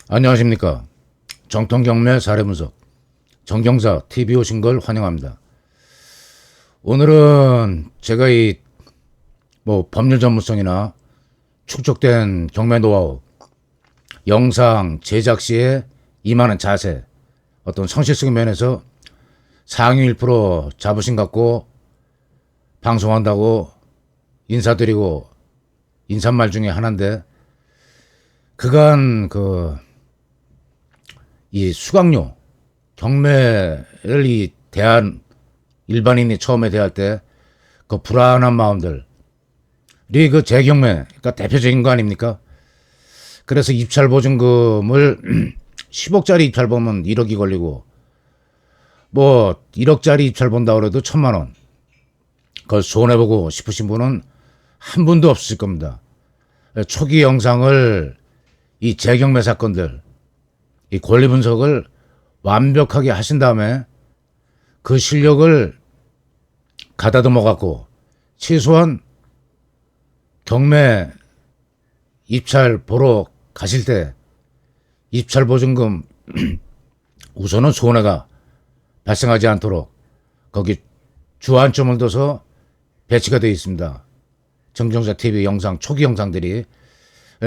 안녕하십니까. 정통경매 사례분석 정경사 TV 오신 걸 환영합니다. 오늘은 제가 법률 전문성이나 축적된 경매 노하우, 영상 제작 시에 임하는 자세, 어떤 성실성 면에서 상위 1% 자부심 갖고 방송한다고 인사드리고 인사말 중에 하나인데, 그간 이 수강료 경매를 대한 일반인이 처음에 대할 때 그 불안한 마음들이 그 재경매, 그러니까 대표적인 거 아닙니까? 그래서 입찰 보증금을 10억짜리 입찰 보면 1억이 걸리고, 1억짜리 입찰 본다 그래도 1,000만 원. 그걸 손해보고 싶으신 분은 한 분도 없으실 겁니다. 초기 영상을 이 재경매 사건들, 이 권리 분석을 완벽하게 하신 다음에 그 실력을 가다듬어 갖고 최소한 경매 입찰 보러 가실 때 입찰 보증금 우선은 손해가 발생하지 않도록 거기 주안점을 둬서 배치가 되어 있습니다. 정경사 TV 영상, 초기 영상들이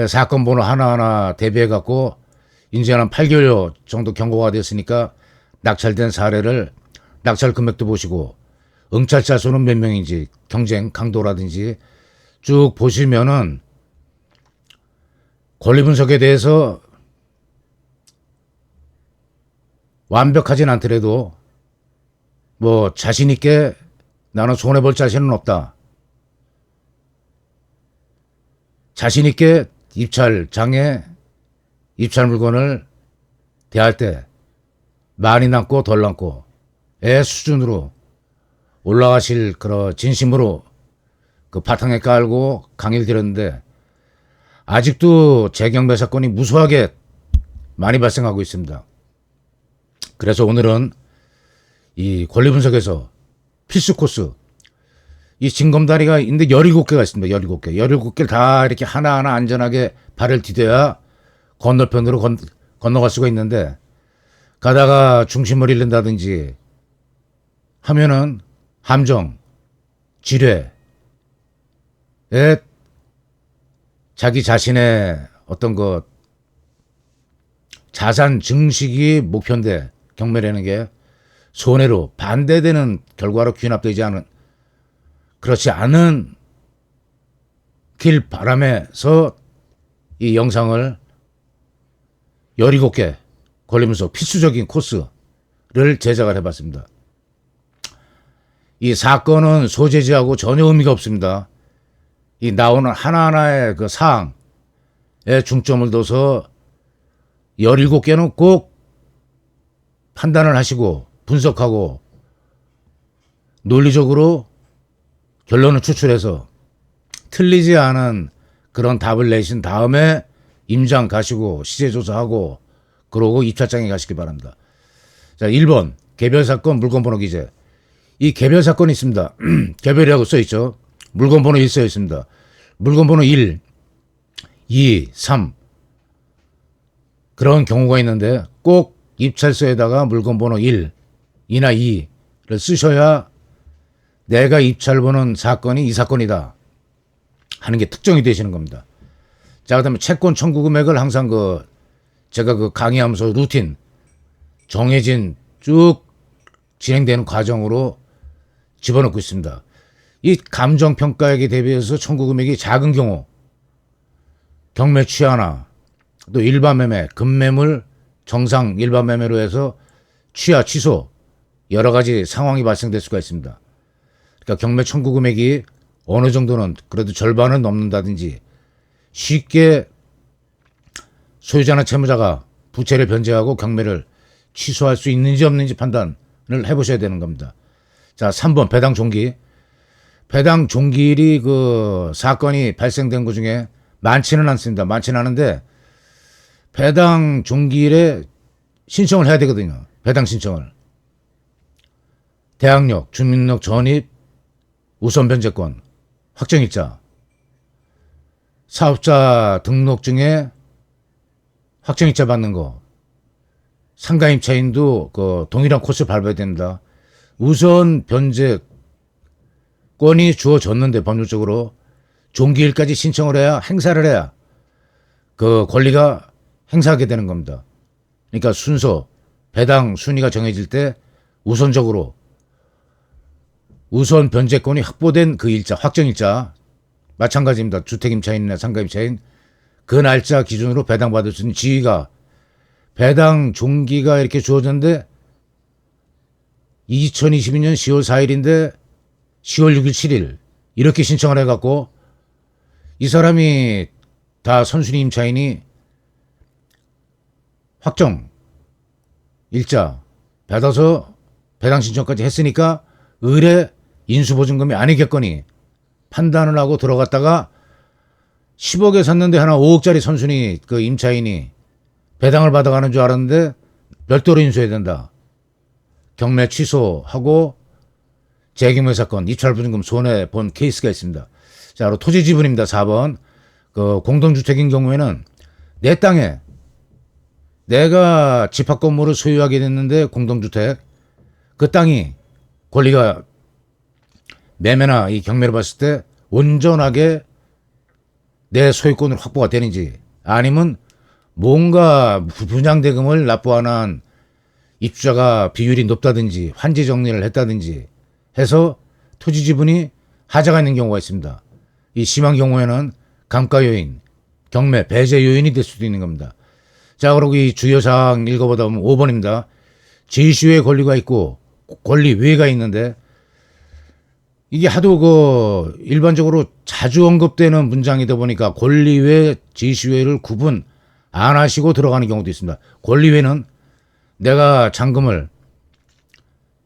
사건 번호 하나하나 대비해 갖고 이제 한 8개월 정도 경고가 됐으니까 낙찰된 사례를 낙찰 금액도 보시고 응찰자 수는 몇 명인지, 경쟁 강도라든지 쭉 보시면은 권리 분석에 대해서 완벽하진 않더라도 자신 있게 나는 손해볼 자신은 없다, 자신 있게 입찰장에 입찰 물건을 대할 때 많이 남고 덜 남고의 수준으로 올라가실 그런 진심으로 그 바탕에 깔고 강의를 드렸는데, 아직도 재경매 사건이 무수하게 많이 발생하고 있습니다. 그래서 오늘은 이 권리 분석에서 필수 코스, 이 징검다리가 있는데 17개가 있습니다. 17개. 17개를 다 이렇게 하나하나 안전하게 발을 디뎌야 건너편으로 건너갈 수가 있는데, 가다가 중심을 잃는다든지 하면은 함정, 지뢰에 자기 자신의 어떤 자산 증식이 목표인데 경매라는 게 손해로 반대되는 결과로 귀납되지 않은, 그렇지 않은 길 바람에서 이 영상을 17개 권리 분석 필수적인 코스를 제작을 해봤습니다. 이 사건은 소재지하고 전혀 의미가 없습니다. 이 나오는 하나하나의 그 사항에 중점을 둬서 17개는 꼭 판단을 하시고 분석하고 논리적으로 결론을 추출해서 틀리지 않은 그런 답을 내신 다음에 임장 가시고 시세조사하고 그러고 입찰장에 가시기 바랍니다. 자, 1번 개별 사건 물건 번호 기재. 이 개별 사건이 있습니다. 개별이라고 써있죠. 물건 번호 1 써있습니다. 물건 번호 1, 2, 3 그런 경우가 있는데 꼭 입찰서에다가 물건 번호 1, 2나 2를 쓰셔야 내가 입찰 보는 사건이 이 사건이다 하는 게 특정이 되시는 겁니다. 자, 그 다음에 채권 청구 금액을 항상 제가 강의하면서 루틴 정해진 쭉 진행되는 과정으로 집어넣고 있습니다. 이 감정평가액에 대비해서 청구 금액이 작은 경우 경매 취하나, 또 일반 매매, 급매물, 정상 일반 매매로 해서 취하, 취소 여러 가지 상황이 발생될 수가 있습니다. 그러니까 경매 청구 금액이 어느 정도는 그래도 절반은 넘는다든지 쉽게 소유자나 채무자가 부채를 변제하고 경매를 취소할 수 있는지 없는지 판단을 해보셔야 되는 겁니다. 자, 3번 배당 종기. 배당 종기일이 사건이 발생된 것 중에 많지는 않습니다. 많지는 않은데 배당 종기일에 신청을 해야 되거든요. 배당 신청을. 대항력, 주민력 전입, 우선 변제권, 확정일자, 사업자 등록증에 확정일자 받는 거. 상가임차인도 그 동일한 코스를 밟아야 됩니다. 우선 변제권이 주어졌는데 법률적으로 종기일까지 신청을 해야 행사를 해야 그 권리가 행사하게 되는 겁니다. 그러니까 순서, 배당 순위가 정해질 때 우선적으로 우선 변제권이 확보된 그 일자, 확정일자 마찬가지입니다. 주택임차인이나 상가임차인 그 날짜 기준으로 배당받을 수 있는 지위가 배당 종기가 이렇게 주어졌는데 2022년 10월 4일인데 10월 6일 7일 이렇게 신청을 해갖고 이 사람이 다 선순위 임차인이 확정 일자 받아서 배당 신청까지 했으니까 의뢰 인수보증금이 아니겠거니 판단을 하고 들어갔다가 10억에 샀는데 하나 5억짜리 선순위 그 임차인이 배당을 받아가는 줄 알았는데 별도로 인수해야 된다. 경매 취소하고 재경매 사건 입찰보증금 손해 본 케이스가 있습니다. 자, 바로 토지 지분입니다. 4번. 그 공동주택인 경우에는 내 땅에 내가 집합 건물을 소유하게 됐는데 공동주택 그 땅이 권리가 매매나 이 경매를 봤을 때 온전하게 내 소유권으로 확보가 되는지 아니면 뭔가 분양대금을 납부하는 입주자가 비율이 높다든지 환지 정리를 했다든지 해서 토지 지분이 하자가 있는 경우가 있습니다. 이 심한 경우에는 감가 요인, 경매, 배제 요인이 될 수도 있는 겁니다. 자, 그리고 이 주요사항 읽어보다 보면 5번입니다. 제시효의 권리가 있고 권리 외가 있는데 이게 하도 그 일반적으로 자주 언급되는 문장이다 보니까 권리외, 제시효를 구분 안 하시고 들어가는 경우도 있습니다. 권리외는 내가 잔금을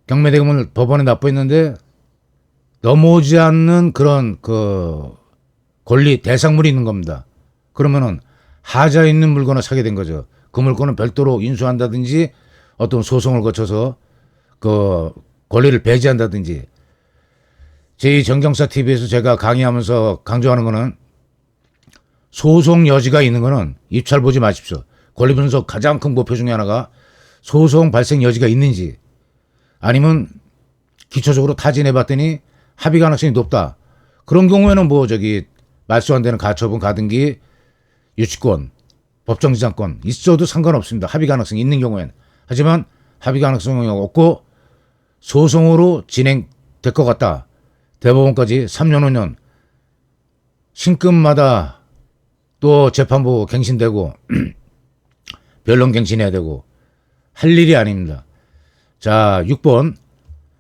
경매대금을 법원에 납부했는데 넘어오지 않는 그런 그 권리 대상물이 있는 겁니다. 그러면은 하자 있는 물건을 사게 된 거죠. 그 물건은 별도로 인수한다든지 어떤 소송을 거쳐서 그 권리를 배제한다든지. 제2정경사 TV에서 제가 강의하면서 강조하는 거는 소송 여지가 있는 거는 입찰 보지 마십시오. 권리 분석 가장 큰 목표 중에 하나가 소송 발생 여지가 있는지 아니면 기초적으로 타진해 봤더니 합의 가능성이 높다. 그런 경우에는 뭐 저기 말소 안 되는 가처분, 가등기, 유치권, 법정지장권 있어도 상관없습니다. 합의 가능성이 있는 경우에는. 하지만 합의 가능성이 없고 소송으로 진행될 것 같다. 대법원까지 3년, 5년 신급마다 또 재판부 갱신되고 변론 갱신해야 되고 할 일이 아닙니다. 자, 6번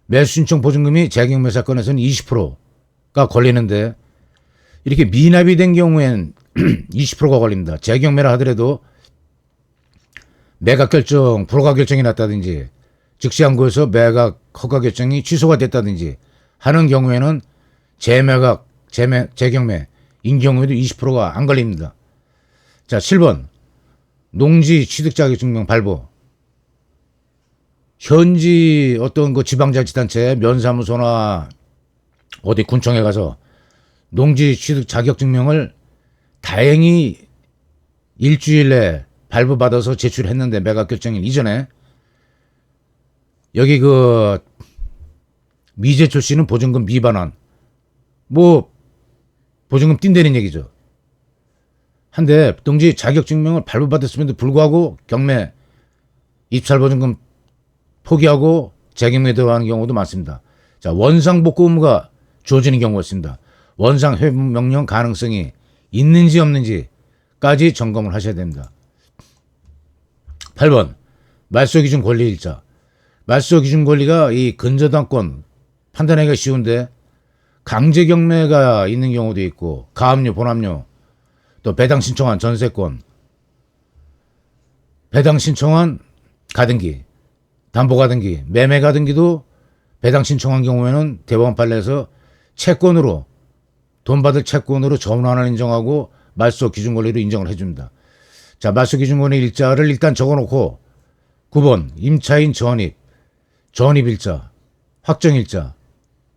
매수 신청 보증금이 재경매 사건에서는 20%가 걸리는데 이렇게 미납이 된 경우엔 20%가 걸립니다. 재경매를 하더라도 매각 결정, 불허가 결정이 났다든지 즉시 항고에서 매각 허가 결정이 취소가 됐다든지 하는 경우에는 재매각, 재경매 인 경우에도 20%가 안 걸립니다. 자, 7번 농지 취득 자격증명 발부. 현지 어떤 그 지방자치단체 면사무소나 어디 군청에 가서 농지 취득 자격증명을 다행히 일주일 내에 발부받아서 제출했는데 매각 결정일 이전에 여기 그 미제출 씨는 보증금 미반환 뭐 보증금 뛴다는 얘기죠. 한데 농지 자격증명을 발부받았음에도 불구하고 경매 입찰 보증금 포기하고 재경매 들어가는 경우도 많습니다. 자, 원상복구 의무가 주어지는 경우가 있습니다. 원상 회부 명령 가능성이 있는지 없는지까지 점검을 하셔야 됩니다. 8번 말소 기준 권리 일자. 말소 기준 권리가 이 근저당권 판단하기가 쉬운데 강제 경매가 있는 경우도 있고 가압류, 본압류, 또 배당 신청한 전세권, 배당 신청한 가등기, 담보 가등기, 매매 가등기도 배당 신청한 경우에는 대법원 판례에서 채권으로 돈 받을 채권으로 전환을 인정하고 말소 기준 권리로 인정을 해줍니다. 자, 말소 기준 권리 일자를 일단 적어놓고 9번 임차인 전입, 전입일자, 확정일자,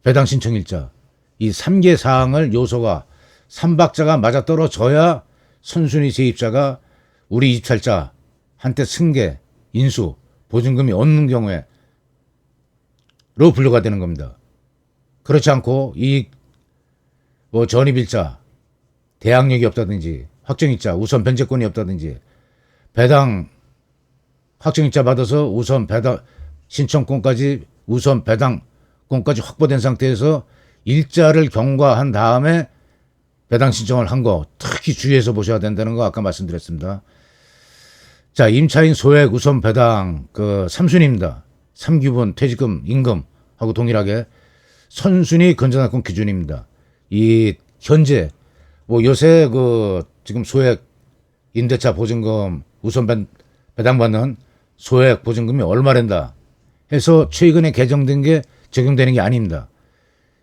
배당 신청일자 이 3개 사항을 요소가 3박자가 맞아떨어져야 선순위 세입자가 우리 입찰자 한때 승계, 인수, 보증금이 없는 경우에 로 분류가 되는 겁니다. 그렇지 않고 이 뭐 전입일자, 대항력이 없다든지 확정일자, 우선 변제권이 없다든지 배당 확정일자 받아서 우선 배당 신청권까지 우선 배당권까지 확보된 상태에서 일자를 경과한 다음에 배당 신청을 한 거 특히 주의해서 보셔야 된다는 거 아까 말씀드렸습니다. 자, 임차인 소액 우선 배당 그 3순위입니다. 3기분 퇴직금 임금하고 동일하게 선순위 건전화권 기준입니다. 이 현재 뭐 요새 그 지금 소액 임대차 보증금 우선 배당받는 소액 보증금이 얼마랜다 해서 최근에 개정된 게 적용되는 게 아닙니다.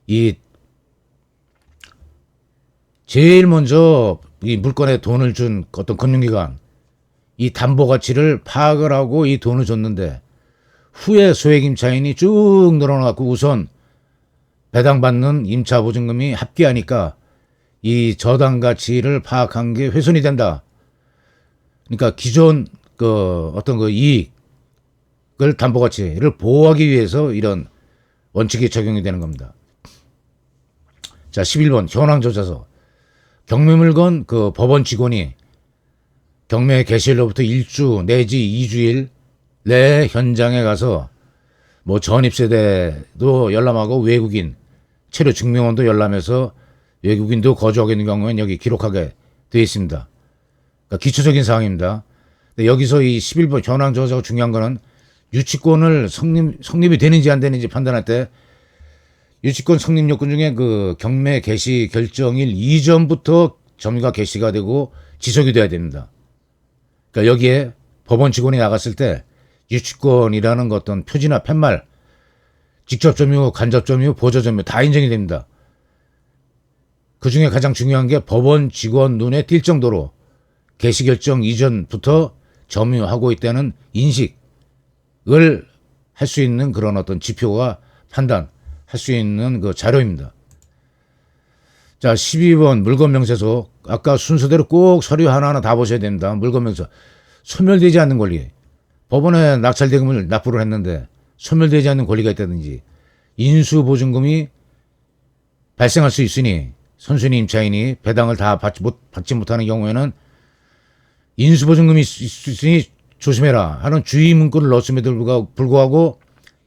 이 제일 먼저 이 물건에 돈을 준 어떤 금융기관 이 담보 가치를 파악을 하고 이 돈을 줬는데 후에 소액 임차인이 쭉 늘어나고 우선 배당받는 임차 보증금이 합계하니까 이 저당 가치를 파악한 게 훼손이 된다. 그러니까 기존 그 어떤 그 이익을 담보 가치를 보호하기 위해서 이런 원칙이 적용이 되는 겁니다. 자, 11번 현황조사서 경매 물건 그 법원 직원이 경매 개시일로부터 1주 내지 2주일 내 현장에 가서 뭐 전입세대도 열람하고 외국인 체류 증명원도 열람해서 외국인도 거주하고 있는 경우에는 여기 기록하게 되어 있습니다. 그러니까 기초적인 사항입니다. 근데 여기서 이 11번 현황조사가 중요한 거는 유치권을 성립이 되는지 안 되는지 판단할 때 유치권 성립 요건 중에 그 경매 개시 결정일 이전부터 점유가 개시가 되고 지속이 돼야 됩니다. 그러니까 여기에 법원 직원이 나갔을 때 유치권이라는 어떤 표지나 팻말, 직접 점유, 간접 점유, 보조 점유 다 인정이 됩니다. 그 중에 가장 중요한 게 법원 직원 눈에 띌 정도로 개시 결정 이전부터 점유하고 있다는 인식을 할 수 있는 그런 어떤 지표가 판단할 수 있는 그 자료입니다. 자, 12번 물건 명세서 아까 순서대로 꼭 서류 하나하나 다 보셔야 됩니다. 물건 명세 소멸되지 않는 권리. 법원에 낙찰대금을 납부를 했는데 소멸되지 않는 권리가 있다든지 인수보증금이 발생할 수 있으니 선순위 임차인이 배당을 다 받지 못하는 경우에는 인수보증금이 있으니 조심해라 하는 주의 문구를 넣었음에도 불구하고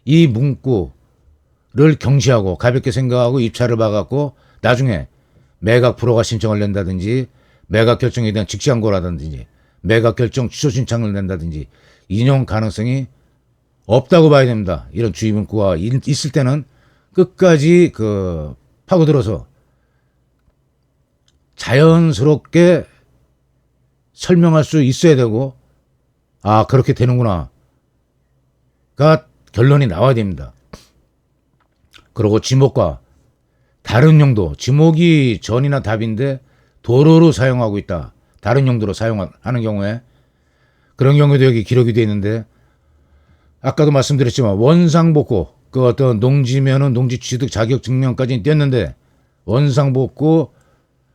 이 문구를 경시하고 가볍게 생각하고 입찰을 봐갖고 나중에 매각 불허가 신청을 낸다든지 매각 결정에 대한 직시항고라든지 매각 결정 취소 신청을 낸다든지 인용 가능성이 없다고 봐야 됩니다. 이런 주의 문구가 있을 때는 끝까지 그 파고들어서 자연스럽게 설명할 수 있어야 되고 아 그렇게 되는구나 가 결론이 나와야 됩니다. 그리고 지목과 다른 용도 지목이 전이나 답인데 도로로 사용하고 있다. 다른 용도로 사용하는 경우에 그런 경우에도 여기 기록이 되어 있는데 아까도 말씀드렸지만 원상복구 그 어떤 농지면은 농지 취득 자격 증명까지 띄었는데 원상복구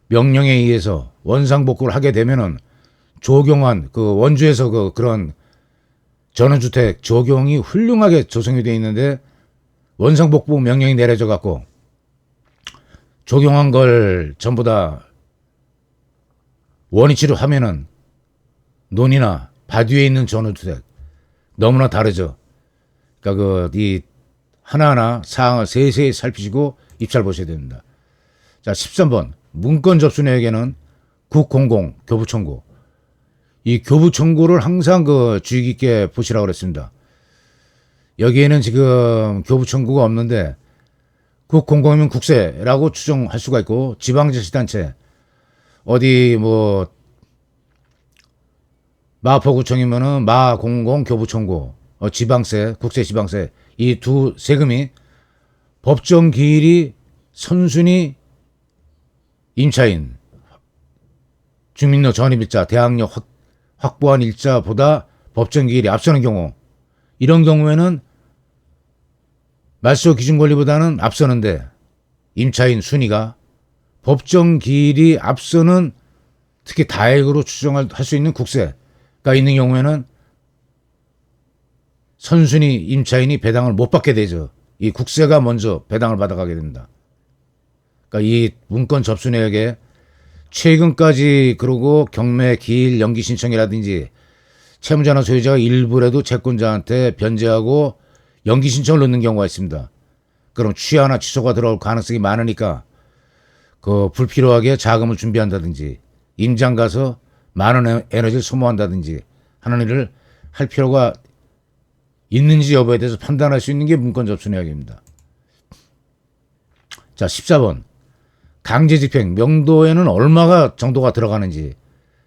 명령에 의해서 원상복구를 하게 되면은 조경한 그 원주에서 그런 전원주택 조경이 훌륭하게 조성이 되어 있는데 원상복구 명령이 내려져 갖고 조경한 걸 전부 다 원위치로 하면은 논이나 밭 위에 있는 전원주택 너무나 다르죠. 그러니까 이 하나하나 사항을 세세히 살피시고 입찰 보셔야 됩니다. 자, 13번 문건 접수 내역에는 900 교부 청구. 이 교부 청구를 항상 그 주의 깊게 보시라고 그랬습니다. 여기에는 지금 교부 청구가 없는데 900이면 국세라고 추정할 수가 있고 지방자치단체 어디 뭐 마포구청이면은 마00 교부 청구 지방세 국세 지방세 이 두 세금이 법정 기일이 선순위 임차인 주민로 전입일자 대항력 확보한 일자보다 법정 기일이 앞서는 경우 이런 경우에는 말소 기준 권리보다는 앞서는데 임차인 순위가 법정 기일이 앞서는 특히 다액으로 추정할 수 있는 국세 있는 경우에는 선순위 임차인이 배당을 못 받게 되죠. 이 국세가 먼저 배당을 받아가게 됩니다. 그러니까 이 문건 접수 내역에 최근까지 그러고 경매 기일 연기 신청이라든지 채무자나 소유자가 일부라도 채권자한테 변제하고 연기 신청을 넣는 경우가 있습니다. 그럼 취하나 취소가 들어올 가능성이 많으니까 그 불필요하게 자금을 준비한다든지 임장 가서 많은 에너지를 소모한다든지 하는 일을 할 필요가 있는지 여부에 대해서 판단할 수 있는 게 문건 접수 내역입니다. 자, 14번. 강제집행, 명도에는 얼마가 정도가 들어가는지.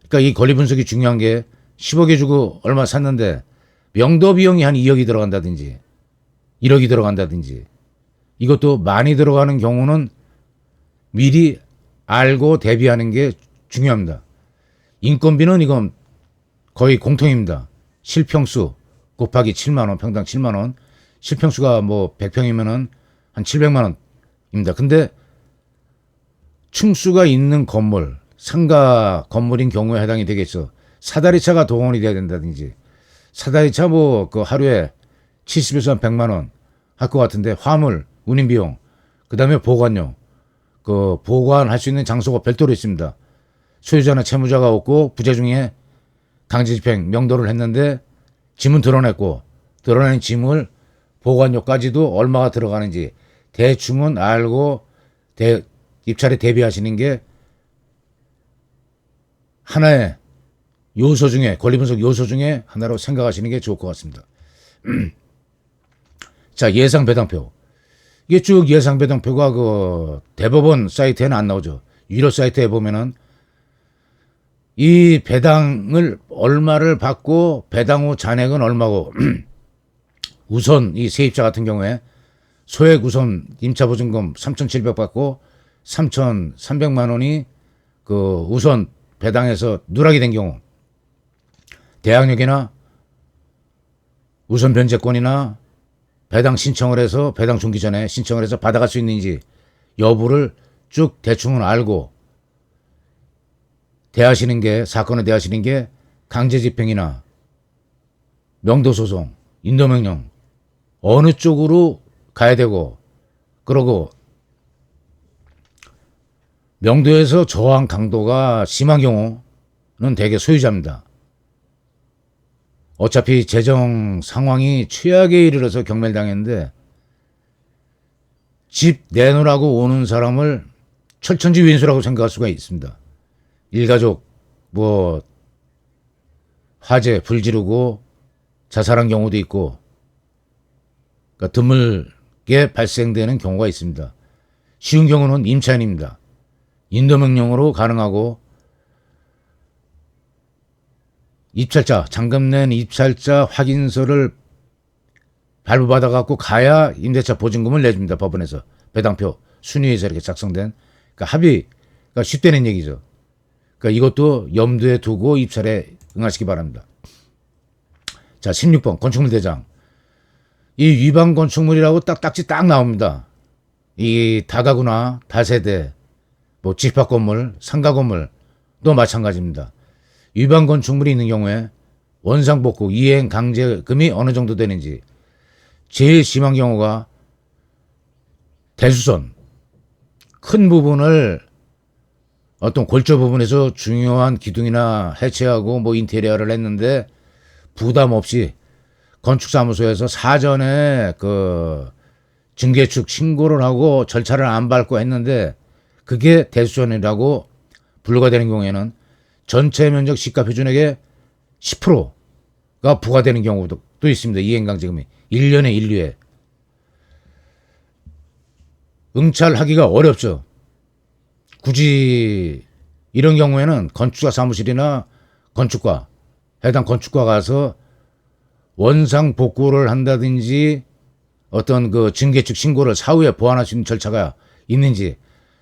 그러니까 이 권리 분석이 중요한 게 10억에 주고 얼마 샀는데 명도 비용이 한 2억이 들어간다든지 1억이 들어간다든지 이것도 많이 들어가는 경우는 미리 알고 대비하는 게 중요합니다. 인건비는 이건 거의 공통입니다. 실평수 곱하기 7만원, 평당 7만원. 실평수가 뭐 100평이면은 한 700만원입니다. 근데 층수가 있는 건물, 상가 건물인 경우에 해당이 되겠죠. 사다리차가 동원이 돼야 된다든지, 사다리차 뭐 그 하루에 70에서 한 100만 원 할 것 같은데 화물, 운임 비용, 그 다음에 보관료, 그 보관할 수 있는 장소가 별도로 있습니다. 소유자나 채무자가 없고 부재 중에 강제집행 명도를 했는데 짐은 드러냈고 드러낸 짐을 보관료까지도 얼마가 들어가는지 대충은 알고 입찰에 대비하시는 게 하나의 요소 중에 권리분석 요소 중에 하나로 생각하시는 게 좋을 것 같습니다. 자, 예상 배당표. 이게 쭉 예상 배당표가 그 대법원 사이트에는 안 나오죠. 유료 사이트에 보면은 이 배당을 얼마를 받고 배당 후 잔액은 얼마고 우선 이 세입자 같은 경우에 소액 우선 임차보증금 3,700 받고 3,300만 원이 그 우선 배당에서 누락이 된 경우 대항력이나 우선 변제권이나 배당 신청을 해서 배당 중기 전에 신청을 해서 받아갈 수 있는지 여부를 쭉 대충은 알고 대하시는 게 사건을 대하시는 게 강제집행이나 명도소송, 인도명령 어느 쪽으로 가야 되고 그러고 명도에서 저항 강도가 심한 경우는 대개 소유자입니다. 어차피 재정 상황이 최악에 이르러서 경매를 당했는데 집 내놓으라고 오는 사람을 철천지 윈수라고 생각할 수가 있습니다. 일가족 뭐 화재 불 지르고 자살한 경우도 있고 그러니까 드물게 발생되는 경우가 있습니다. 쉬운 경우는 임차인입니다. 인도명령으로 가능하고 입찰자, 잔금 낸 입찰자 확인서를 발부받아 갖고 가야 임대차 보증금을 내줍니다. 법원에서 배당표 순위에서 이렇게 작성된 그러니까 합의가 쉽다는 얘기죠. 그러니까 이것도 염두에 두고 입찰에 응하시기 바랍니다. 자, 16번 건축물 대장. 이 위반 건축물이라고 딱지 딱 나옵니다. 이 다가구나 다세대 뭐 집합 건물, 상가 건물도 마찬가지입니다. 위반 건축물이 있는 경우에 원상복구, 이행 강제금이 어느 정도 되는지 제일 심한 경우가 대수선 큰 부분을 어떤 골조 부분에서 중요한 기둥이나 해체하고 뭐 인테리어를 했는데 부담 없이 건축사무소에서 사전에 그 증개축 신고를 하고 절차를 안 밟고 했는데 그게 대수선이라고 분류가 되는 경우에는 전체 면적 시가 표준액의 10%가 부과되는 경우도 또 있습니다. 이행강제금이 1년에 1류에 응찰하기가 어렵죠. 굳이 이런 경우에는 건축가 사무실이나 건축과 해당 건축과 가서 원상 복구를 한다든지 어떤 그 증개축 신고를 사후에 보완할 수 있는 절차가 있는지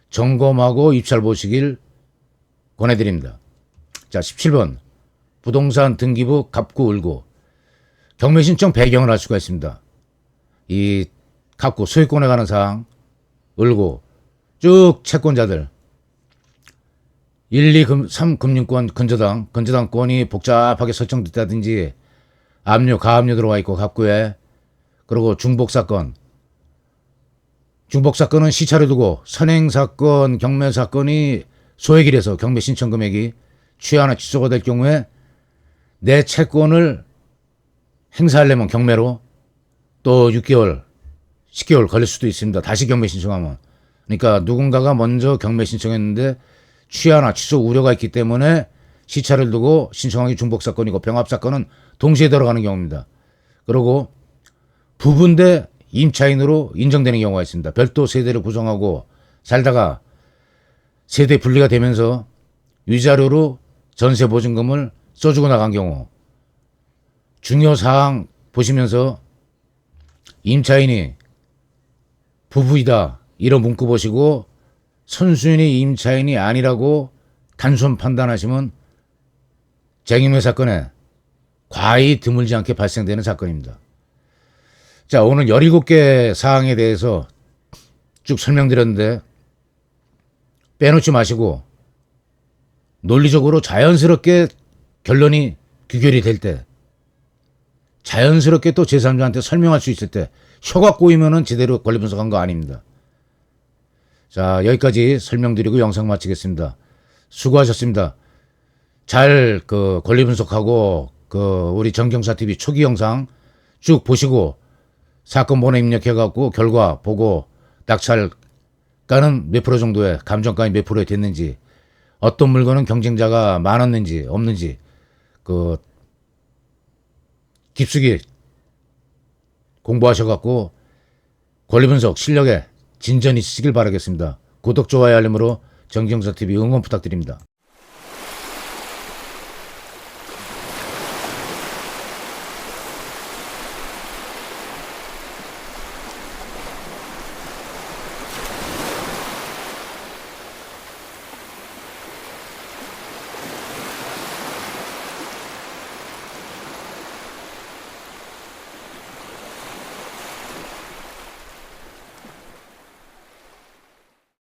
점검하고 입찰 보시길 권해드립니다. 자, 17번 부동산 등기부 갑구 을구 경매 신청 배경을 알 수가 있습니다. 이 갑구 소유권에 관한 사항 을구 쭉 채권자들 1, 2, 3 금융권 건저당권이 복잡하게 설정됐다든지 압류, 가압류 들어와 있고 갑구에. 그리고 중복사건은 시차를 두고 선행사건, 경매사건이 소액이라서 경매 신청 금액이 취하나 취소가 될 경우에 내 채권을 행사하려면 경매로 또 6개월, 10개월 걸릴 수도 있습니다. 다시 경매 신청하면. 그러니까 누군가가 먼저 경매 신청했는데 취하나 취소 우려가 있기 때문에 시차를 두고 신청하기 중복사건이고 병합사건은 동시에 들어가는 경우입니다. 그리고 부분 대 임차인으로 인정되는 경우가 있습니다. 별도 세대를 구성하고 살다가 세대 분리가 되면서 위자료로 전세 보증금을 써주고 나간 경우. 중요사항 보시면서 임차인이 부부이다 이런 문구 보시고 선순위 임차인이 아니라고 단순 판단하시면 쟁임의 사건에 과히 드물지 않게 발생되는 사건입니다. 자, 오늘 17개 사항에 대해서 쭉 설명드렸는데 빼놓지 마시고 논리적으로 자연스럽게 결론이 규결이 될 때, 자연스럽게 또 제3자한테 설명할 수 있을 때, 혀가 꼬이면은 제대로 권리 분석한 거 아닙니다. 자, 여기까지 설명드리고 영상 마치겠습니다. 수고하셨습니다. 잘 권리 분석하고 우리 정경사TV 초기 영상 쭉 보시고 사건 번호 입력해갖고 결과 보고 낙찰가는 몇 프로 정도에, 감정가는 몇 프로에 됐는지, 어떤 물건은 경쟁자가 많았는지 없는지 깊숙이 공부하셔갖고 권리 분석 실력에 진전이 있으시길 바라겠습니다. 구독, 좋아요, 알림으로 정경사TV 응원 부탁드립니다.